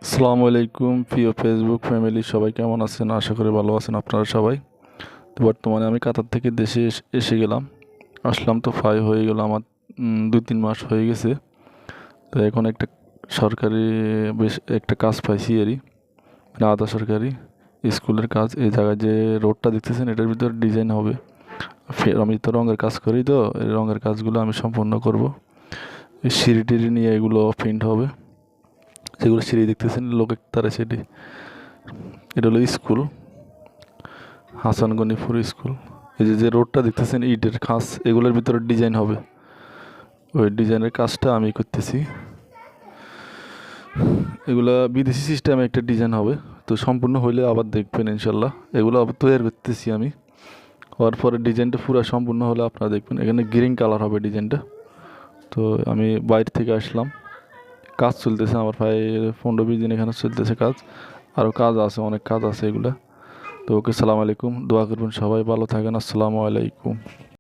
আসসালামু আলাইকুম প্রিয় ফেসবুক ফ্যামিলি, সবাই কেমন আছেন? আশা করি ভালো আছেন আপনারা সবাই। তো বর্তমানে আমি কাতার থেকে দেশে এসে গেলাম। আসলাম তো প্রায় হয়ে গেল আমার 2-3 মাস হয়ে গেছে। তো এখন একটা সরকারি বেশ একটা কাজ পাইছি এরই, মানে আধা সরকারি স্কুলের কাজ। এই জায়গায় যে রোডটা দেখতেছেন এটার ভিতর ডিজাইন হবে। ফের আমি তো রঙের কাজ করি, তো এই রঙের কাজগুলো আমি সম্পূর্ণ করব। এই সিঁড়ি টিড়ি নিয়ে এগুলো পেন্ট হবে, যেগুলো সিঁড়ি দেখতেছেন লোকের তারা সেটি। এটা হলো স্কুল, হাসান গনিপুর স্কুল। এই যে যে রোডটা দেখতেছেন ইটের খাঁজ, এগুলোর ভিতরে ডিজাইন হবে। ওই ডিজাইনের কাজটা আমি করতেছি। এগুলা বিদেশি সিস্টেমে একটা ডিজাইন হবে। তো সম্পূর্ণ হইলে আবার দেখবেন ইনশাল্লাহ। এগুলো আবার তৈরি করতেছি আমি। হওয়ার পরে ডিজাইনটা পুরো সম্পূর্ণ হলে আপনারা দেখবেন। এখানে গ্রিন কালার হবে ডিজাইনটা। তো আমি বাইরে থেকে আসলাম, কাজ চলতেছে আমার প্রায় 15-20 দিন এখানে চলতেছে কাজ। আরও কাজ আছে, অনেক কাজ আছে এগুলা। তো ওকে, সালাম আলাইকুম। দোয়া করবেন সবাই ভালো থাকেন। আসসালামু আলাইকুম।